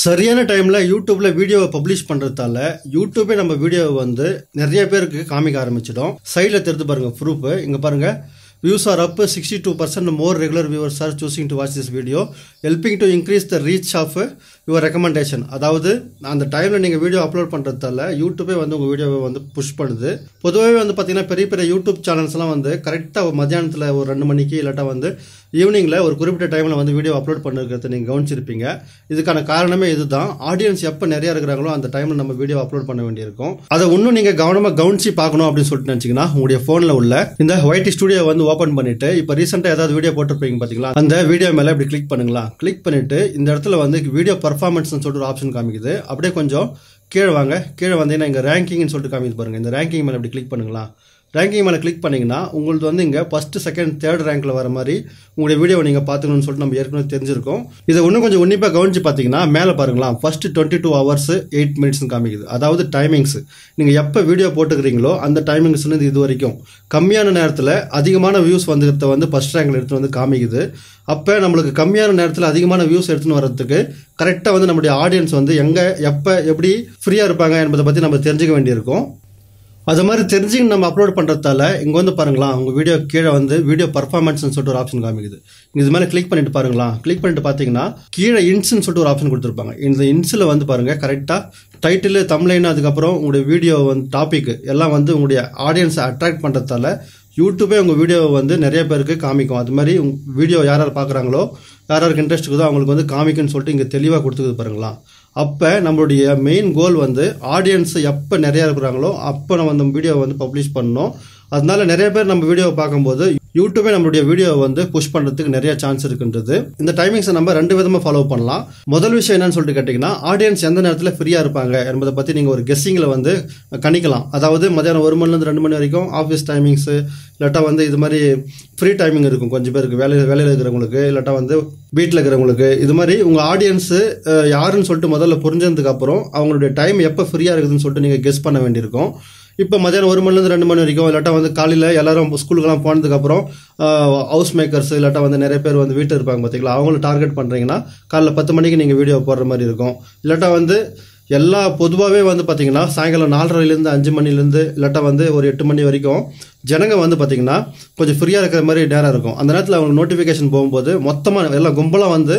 சரியான டைம்ல யூடியூப்ல வீடியோவை பப்ளிஷ் பண்றதால யூடியூபே நம்ம வீடியோவை வந்து நிறைய பேருக்கு காமிக்க ஆரம்பிச்சிடும். சைடில் தெரிந்து பாருங்க ப்ரூஃப். இங்க பாருங்க, views are up 62% more regular viewers are choosing to watch this video, helping to increase the reach of your recommendation. அதாவது அந்த டைமில் நீங்கள் வீடியோ அப்லோட் பண்ணுறதால யூடியூபே வந்து உங்கள் வீடியோவை வந்து புஷ் பண்ணுது. பொதுவாகவே வந்து பார்த்தீங்கன்னா பெரிய பெரிய யூடியூப் சேனல்ஸ்லாம் வந்து கரெக்டாக மத்தியானத்தில் ஒரு 2 மணிக்கு இல்லாட்டா வந்து ஈவினிங்கில் ஒரு குறிப்பிட்ட டைமில் வந்து வீடியோ அப்லோட் பண்ணிருக்கிறத நீங்கள் கவனிச்சிருப்பீங்க. இதுக்கான காரணமே இதுதான். ஆடியன்ஸ் எப்போ நிறையா இருக்கிறாங்களோ அந்த டைமில் நம்ம வீடியோ அப்லோட் பண்ண வேண்டியிருக்கும். அதை இன்னும் நீங்கள் கவனமாக கவனிச்சு பார்க்கணும் அப்படின்னு சொல்லிட்டு நினச்சிங்கன்னா உங்களுடைய ஃபோனில் உள்ள இந்த YT ஸ்டுடியோ வந்து ஓப்பன் பண்ணிட்டு இப்போ ரீசெண்டாக ஏதாவது வீடியோ போட்டிருப்பீங்க பார்த்தீங்களா, அந்த வீடியோ மேலே இப்படி கிளிக் பண்ணுங்களா. கிளிக் பண்ணிட்டு இந்த இடத்துல வந்து வீடியோ பர்ஃபார்மன்ஸ்னு சொல்லிட்டு ஒரு ஆப்ஷன் காமிக்குது. அப்படியே கொஞ்சம் கீழே வாங்க. கீழே வந்தீங்கன்னா இங்கே ரேங்கிங்னு சொல்லிட்டு காமிக்குது பாருங்க. இந்த ரேங்கிங் மேலே இப்படி கிளிக் பண்ணுங்களா. ரேங்கிங் மேலே கிளிக் பண்ணிங்கன்னா உங்களுக்கு வந்து இங்கே ஃபஸ்ட்டு செகண்ட் தேர்ட் ரேங்க்கில் வர மாதிரி உங்களுடைய வீடியோவை நீங்கள் பார்த்துக்கணும்னு சொல்லிட்டு நம்ம ஏற்கனவே தெரிஞ்சிருக்கோம். இதை இன்னும் கொஞ்சம் உன்னிப்பாக கவனிச்சு பார்த்தீங்கன்னா மேலே பாருங்களா, ஃபஸ்ட்டு 22 hours 8 minutes காமிக்குது. அதாவது டைமிங்ஸ் நீங்கள் எப்போ வீடியோ போட்டுக்கிறீங்களோ அந்த டைமிங்ஸ்லேருந்து இது வரைக்கும் கம்மியான நேரத்தில் அதிகமான வியூஸ் வந்துக்கிறத வந்து ஃபஸ்ட் ரேங்கில் எடுத்துகிட்டு வந்து காமிக்குது. அப்போ நம்மளுக்கு கம்மியான நேரத்தில் அதிகமான வியூஸ் எடுத்துன்னு வர்றதுக்கு கரெக்டாக வந்து நம்மளுடைய ஆடியன்ஸ் வந்து எங்கே எப்போ எப்படி ஃப்ரீயாக இருப்பாங்க என்பதை பற்றி நம்ம தெரிஞ்சுக்க வேண்டியிருக்கும். அது மாதிரி தெரிஞ்சுங்க நம்ம அப்லோட் பண்ணுறதால இங்கே வந்து பாருங்களா, உங்கள் வீடியோ கீழே வந்து வீடியோ பர்ஃபார்மன்ஸ்னு சொல்லிட்டு ஒரு ஆப்ஷன் காமிக்குது. இது மேலே கிளிக் பண்ணிட்டு பாருங்களா. கிளிக் பண்ணிட்டு பார்த்தீங்கன்னா கீழே இன்ஸ்ன்னு சொல்லிட்டு ஒரு ஆப்ஷன் கொடுத்துருப்பாங்க. இந்த இன்ஸில் வந்து பாருங்கள் கரெக்டாக டைட்டில் தம்ப்லைன் அதுக்கப்புறம் உங்களுடைய வீடியோ வந்து டாபிக் எல்லாம் வந்து உங்களுடைய ஆடியன்ஸை அட்ராக்ட் பண்ணுறதால யூடியூபே உங்கள் வீடியோவை வந்து நிறைய பேருக்கு காமிக்கும். அது மாதிரி உங்கள் வீடியோ யார் யார் பார்க்குறாங்களோ யாருக்கு இன்ட்ரெஸ்ட் இருக்குதோ அவங்களுக்கு வந்து காமிக்குன்னு சொல்லிட்டு இங்கே தெளிவாக கொடுத்துக்குது பாருங்களா. அப்போ நம்மளுடைய மெயின் கோல் வந்து ஆடியன்ஸ் எப்போ நிறையா இருக்கிறாங்களோ அப்போ நம்ம அந்த வீடியோவை வந்து பப்ளிஷ் பண்ணணும். அதனால நிறைய பேர் நம்ம வீடியோவை பார்க்கும்போது யூடியூபே நம்மளுடைய வீடியோவை வந்து புஷ் பண்ணுறதுக்கு நிறைய சான்ஸ் இருக்குன்றது. இந்த டைமிங்ஸை நம்ம 2 விதமாக ஃபாலோ பண்ணலாம். முதல் விஷயம் என்னன்னு சொல்லிட்டு கேட்டிங்கன்னா, ஆடியன்ஸ் எந்த நேரத்தில் ஃப்ரீயாக இருப்பாங்க என்பதை பற்றி நீங்கள் ஒரு கெஸ்ஸிங்கில் வந்து கணிக்கலாம். அதாவது மதியானம் 1 மணிலேருந்து 2 மணி வரைக்கும் ஆஃபீஸ் டைமிங்ஸு, இல்லாட்டா வந்து இது மாதிரி ஃப்ரீ டைமிங் இருக்கும் கொஞ்சம் பேருக்கு, வேலையில் இருக்கிறவங்களுக்கு, இல்லாட்டா வந்து வீட்டில் இருக்கிறவங்களுக்கு. இது மாதிரி உங்கள் ஆடியன்ஸு யாருன்னு சொல்லிட்டு முதல்ல புரிஞ்சதுக்கப்புறம் அவங்களுடைய டைம் எப்போ ஃப்ரீயாக இருக்குதுன்னு சொல்லிட்டு நீங்கள் கெஸ் பண்ண வேண்டியிருக்கும். இப்போ மதியானம் 1 மணிலேருந்து 2 மணி வரைக்கும், இல்லாட்டா வந்து காலையில் எல்லாரும் ஸ்கூலுக்கெல்லாம் போனதுக்கப்புறம் ஹவுஸ் மேக்கர்ஸ் இல்லாட்டா வந்து நிறைய பேர் வந்து வீட்டில் இருப்பாங்க பார்த்தீங்களா, அவங்கள டார்கெட் பண்ணுறீங்கன்னா காலைல 10 மணிக்கு நீங்கள் வீடியோ போடுற மாதிரி இருக்கும். இல்லாட்டா வந்து எல்லா பொதுவாகவே வந்து பார்த்தீங்கன்னா சாயங்காலம் 4:30லேருந்து 5 மணிலேருந்து இல்லாட்டா வந்து ஒரு 8 மணி வரைக்கும் ஜனங்க வந்து பார்த்தீங்கன்னா கொஞ்சம் ஃப்ரீயாக இருக்கிற மாதிரி நேரம் இருக்கும். அந்த நேரத்தில் அவங்களுக்கு நோட்டிஃபிகேஷன் போகும்போது மொத்தமாக எல்லாம் கும்பலாக வந்து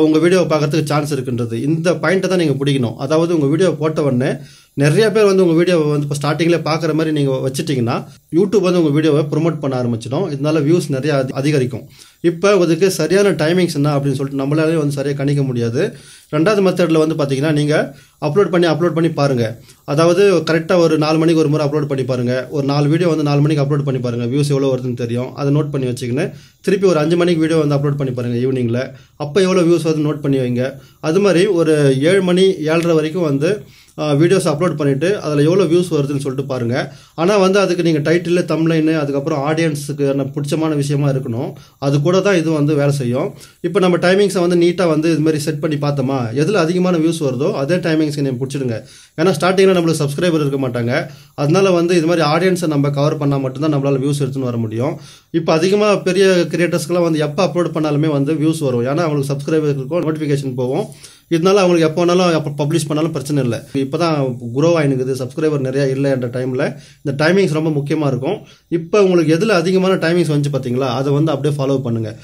உங்கள் வீடியோவை பார்க்கறதுக்கு சான்ஸ் இருக்குன்றது. இந்த பாயிண்ட்டை தான் நீங்கள் பிடிக்கணும். அதாவது உங்கள் வீடியோ போட்ட உடனே நிறைய பேர் வந்து உங்கள் வீடியோவை வந்து இப்போ ஸ்டார்டிங்கில் பார்க்குற மாதிரி நீங்கள் வச்சுட்டிங்கன்னா யூடியூப் வந்து உங்கள் வீடியோவை ப்ரொமோட் பண்ண ஆரம்பிச்சிடும். இதனால வியூஸ் நிறையா அதிகரிக்கும். இப்போ அதுக்கு சரியான டைமிங்ஸ் என்ன அப்படின்னு சொல்லிட்டு நம்மளாலே வந்து சரியாக கணிக்க முடியாது. 2வது மெத்தடில் வந்து பார்த்தீங்கன்னா நீங்கள் அப்லோட் பண்ணி பாருங்கள். அதாவது கரெக்டாக ஒரு 4 மணிக்கு ஒரு முறை அப்லோட் பண்ணி பாருங்கள். ஒரு 4 வீடியோ வந்து 4 மணிக்கு அப்லோட் பண்ணி பாருங்கள். வியூஸ் எவ்வளோ வருதுன்னு தெரியும். அதை நோட் பண்ணி வச்சுக்கின்னு திருப்பி ஒரு 5 மணிக்கு வீடியோ வந்து அப்லோட் பண்ணி பாருங்கள் ஈவினிங்கில். அப்போ எவ்வளோ வியூஸ் வந்து நோட் பண்ணி வைங்க. அது மாதிரி ஒரு 7 மணி 7:30 வரைக்கும் வந்து வீடியோஸ் அப்லோட் பண்ணிவிட்டு அதில் எவ்வளோ வியூஸ் வருதுன்னு சொல்லிட்டு பாருங்கள். ஆனால் வந்து அதுக்கு நீங்கள் டைட்டில் தம்ப்லைனு அதுக்கப்புறம் ஆடியன்ஸுக்கு பிடிச்சமான விஷயமா இருக்கணும். அது கூட தான் இது வந்து வேலை செய்யும். இப்போ நம்ம டைமிங்ஸை வந்து நீட்டாக வந்து இது மாதிரி செட் பண்ணி பார்த்தோமா, எதில் அதிகமான வியூஸ் வருதோ அதே டைமிங்ஸை நீங்கள் பிடிச்சிடுங்க. ஏன்னா ஸ்டார்டிங்கில் நம்மளுக்கு சப்ஸ்கிரைபர் இருக்க மாட்டாங்க. அதனால வந்து இது மாதிரி ஆடியன்ஸை நம்ம கவர் பண்ணால் மட்டும்தான் நம்மளால் வியூஸ் எடுத்துன்னு வர முடியும். இப்போ அதிகமாக பெரிய கிரியேட்டர்ஸ்க்கெல்லாம் வந்து எப்போ அப்லோட் பண்ணாலுமே வந்து வியூஸ் வரும். ஏன்னா அவங்களுக்கு சப்ஸ்கிரைபர் இருக்கும், நோட்டிஃபிகேஷன் போகும். இதனால அவங்களுக்கு எப்போ வேணாலும் எப்போ பப்ளிஷ் பண்ணாலும் பிரச்சனை இல்லை. இப்போ தான் குரோ ஆகினுக்குது, சப்ஸ்கிரைபர் நிறையா இல்லை என்ற டைமில் இந்த டைமிங்ஸ் ரொம்ப முக்கியமாக இருக்கும். இப்போ உங்களுக்கு எதில் அதிகமான டைமிங்ஸ் வந்து பார்த்தீங்களா, அதை வந்து அப்படியே ஃபாலோ பண்ணுங்கள்.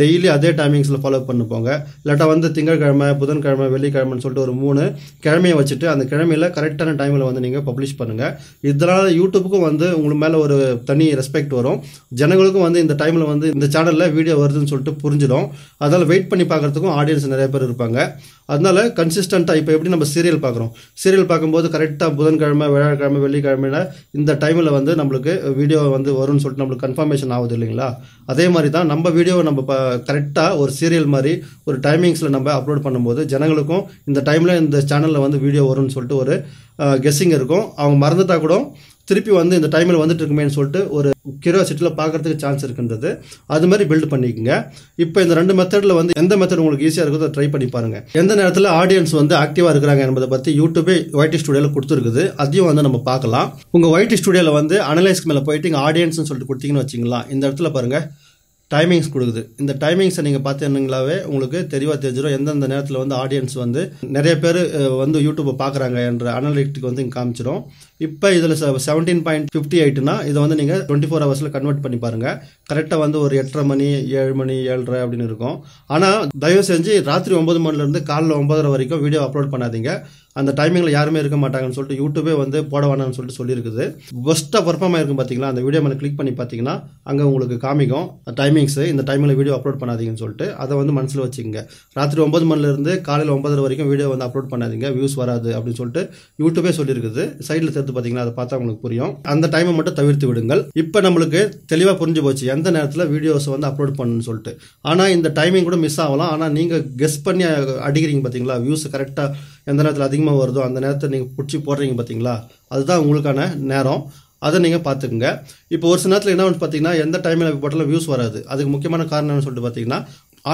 டெய்லி அதே டைமிங்ஸில் ஃபாலோ பண்ணி போங்க. இல்லாட்டா வந்து திங்கட்கிழமை, புதன்கிழமை, வெள்ளிக்கிழமைன்னு சொல்லிட்டு ஒரு 3 கிழமையை வச்சுட்டு அந்த கிழமையில் கரெக்டான டைமில் வந்து நீங்கள் பப்ளிஷ் பண்ணுங்கள். இதனால் யூடியூப்புக்கும் வந்து உங்களுக்கு மேலே ஒரு தனி ரெஸ்பெக்ட் வரும். ஜனங்களுக்கும் வந்து இந்த டைமில் வந்து இந்த சேனலில் வீடியோ வருதுன்னு சொல்லிட்டு புரிஞ்சிடும். அதனால் வெயிட் பண்ணி பார்க்குறதுக்கும் ஆடியன்ஸ் நிறைய பேர் இருப்பாங்க. அதனால கன்சிஸ்டண்ட்டாக இப்போ எப்படி நம்ம சீரியல் பார்க்குறோம், சீரியல் பார்க்கும்போது கரெக்டாக புதன்கிழமை, வியாழக்கிழமை, வெள்ளிக்கிழமையில் இந்த டைமில் வந்து நம்மளுக்கு வீடியோ வந்து வரும்னு சொல்லிட்டு நம்மளுக்கு கன்ஃபர்மேஷன் ஆகுது இல்லைங்களா. அதே மாதிரி தான் நம்ம வீடியோவை நம்ம கரெக்டாக ஒரு சீரியல் மாதிரி ஒரு டைமிங்ஸில் நம்ம அப்லோட் பண்ணும்போது ஜனங்களுக்கும் இந்த டைமில் இந்த சேனலில் வந்து வீடியோ வரும்னு சொல்லிட்டு ஒரு கெஸ்ஸிங் இருக்கும். அவங்க மறந்துட்டா கூட திருப்பி வந்து இந்த டைமில் வந்துட்டு இருக்குமேன்னு சொல்லிட்டு ஒரு கியூரியாசிட்டியில் பார்க்கறதுக்கு சான்ஸ் இருக்குன்றது. அது மாதிரி பில்ட் பண்ணிக்கோங்க. இப்போ இந்த 2 மெத்தடில் வந்து எந்த மெத்தட் உங்களுக்கு ஈஸியாக இருக்கோ அதை ட்ரை பண்ணி பாருங்கள். எந்த நேரத்தில் ஆடியன்ஸ் வந்து ஆக்டிவாக இருக்கிறாங்க என்பதை பற்றி யூடியூபே YT ஸ்டுடியோவில் கொடுத்துருக்குது. அதையும் வந்து நம்ம பார்க்கலாம். உங்கள் YT ஸ்டுடியோவில் வந்து அனலைஸ்க்கு மேலே போயிட்டு இங்கே ஆடியன்ஸ்னு சொல்லிட்டு கொடுத்தீங்கன்னு வச்சிங்களா, இந்த இடத்துல பாருங்கள் டைமிங்ஸ் கொடுக்குது. இந்த டைமிங்ஸை நீங்கள் பார்த்தீங்கன்னாவே உங்களுக்கு தெளிவாக தெரிஞ்சிடும் எந்தெந்த நேரத்தில் வந்து ஆடியன்ஸ் வந்து நிறைய பேர் வந்து யூடியூப்பை பார்க்குறாங்க என்ற அனலிட்டிக் வந்து இங்கே காமிச்சிடும். இப்போ இதில் 17.58னா இதை வந்து நீங்கள் 24 ஹவர்ஸில் கன்வெர்ட் பண்ணி பாருங்கள். கரெக்டாக வந்து ஒரு 8:30 மணி 7 மணி 7:30 அப்படின்னு இருக்கும். ஆனால் தயவு செஞ்சு ராத்திரி 9 மணிலேருந்து காலைல 9:30 வரைக்கும் வீடியோ அப்லோட் பண்ணாதீங்க. அந்த டைமிங்கில் யாருமே இருக்க மாட்டாங்கன்னு சொல்லிட்டு யூடியூபே வந்து போட வேணாம்னு சொல்லிட்டு சொல்லியிருக்குது. பெஸ்ட்டாக பர்ஃபார்ம் ஆயிருக்கும் பார்த்தீங்களா, அந்த வீடியோ மேலே கிளிக் பண்ணி பார்த்தீங்கன்னா அங்கே உங்களுக்கு காமிக்கும் டைமிங்ஸு. இந்த டைமில் வீடியோ அப்லோட் பண்ணாதீங்கன்னு சொல்லிட்டு அதை வந்து மனசில் வச்சுக்கோங்க. ராத்திரி 9 மணிலேருந்து காலையில் 9:30 வரைக்கும் வீடியோ வந்து அப்லோட் பண்ணாதீங்க, வியூஸ் வராது அப்படின்னு சொல்லிட்டு யூடியூபே சொல்லியிருக்குது. சைடில் தெரிந்து பார்த்தீங்கன்னா அதை பார்த்தா உங்களுக்கு புரியும். அந்த டைமை மட்டும் தவிர்த்து விடுங்கள். இப்போ நம்மளுக்கு தெளிவாக புரிஞ்சு போச்சு எந்த நேரத்தில் வீடியோஸை வந்து அப்லோட் பண்ணணும்னு சொல்லிட்டு. ஆனால் இந்த டைமிங் கூட மிஸ் ஆகலாம். ஆனால் நீங்கள் கெஸ் பண்ணி அடிக்கிறீங்க பார்த்தீங்களா, வியூஸ் கரெக்டாக எந்த நேரத்தில் அதிகமாக வருதோ அந்த நேரத்தை நீங்கள் பிடிச்சி போடுறீங்க பார்த்தீங்களா, அதுதான் உங்களுக்கான நேரம். அதை நீங்கள் பார்த்துக்குங்க. இப்போ ஒரு சில நேரத்தில் என்ன வந்து பார்த்தீங்கன்னா எந்த டைமில் போட்டாலும் வியூஸ் வராது. அதுக்கு முக்கியமான காரணம்னு சொல்லிட்டு பார்த்தீங்கன்னா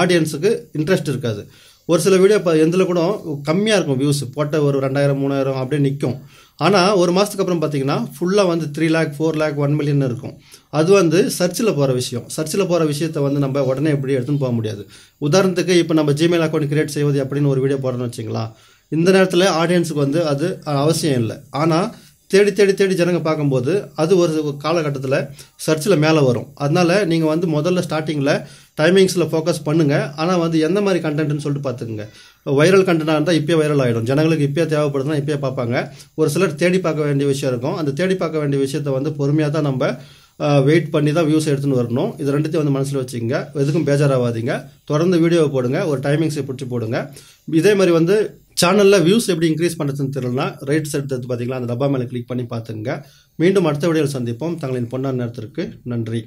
ஆடியன்ஸுக்கு இன்ட்ரெஸ்ட் இருக்காது. ஒரு சில வீடியோ இப்போ எந்தில் கூட கம்மியாக இருக்கும் வியூஸ், போட்ட ஒரு 2000 3000 அப்படியே நிற்கும். ஆனால் ஒரு மாதத்துக்கு அப்புறம் பார்த்தீங்கன்னா ஃபுல்லாக வந்து 3 lakh 4 lakh 1 million இருக்கும். அது வந்து சர்ச்சில் போகிற விஷயம். சர்ச்சில் போகிற விஷயத்தை வந்து நம்ம உடனே எப்படி எடுத்துன்னு போக முடியாது. உதாரணத்துக்கு இப்போ நம்ம ஜிமெயில் அக்கௌண்ட் கிரியேட் செய்வது அப்படின்னு ஒரு வீடியோ போடுறோன்னு வச்சுங்களா, இந்த நேரத்தில் ஆடியன்ஸுக்கு வந்து அது அவசியம் இல்லை. ஆனால் தேடி தேடி தேடி ஜனங்க பார்க்கும்போது அது ஒரு காலகட்டத்தில் சர்ச்சில் மேலே வரும். அதனால் நீங்கள் வந்து முதல்ல ஸ்டார்டிங்கில் டைமிங்ஸில் ஃபோக்கஸ் பண்ணுங்கள். ஆனால் வந்து எந்த மாதிரி கண்டென்ட்னு சொல்லிட்டு பார்த்துக்குங்க. வைரல் கண்டென்ட்டாக இருந்தால் இப்போயே வைரல் ஆகிடும். ஜனங்களுக்கு இப்போயே தேவைப்படுதுன்னா இப்போயே பார்ப்பாங்க. ஒரு சிலர் தேடி பார்க்க வேண்டிய விஷயம் இருக்கும். அந்த தேடி பார்க்க வேண்டிய விஷயத்தை வந்து பொறுமையாக தான் நம்ம வெயிட் பண்ணி தான் வியூஸ் எடுத்துன்னு வரணும். இது ரெண்டுத்தையும் வந்து மனசில் வச்சுக்கோங்க. எதுக்கும் பேஜாராகாதீங்க. தொடர்ந்து வீடியோவை போடுங்க, ஒரு டைமிங்ஸை பிடிச்சி போடுங்க. இதே மாதிரி வந்து சேனலில் வியூஸ் எப்படி இன்க்ரீஸ் பண்ணுறதுன்னு தெரியலனா ரைட் சைடு எடுத்து பார்த்தீங்களா, அந்த டப்பா மேலே கிளிக் பண்ணி பார்த்துங்க. மீண்டும் அடுத்த வீடியோவில் சந்திப்போம். தங்களின் பொன்னான நேரத்திற்கு நன்றி.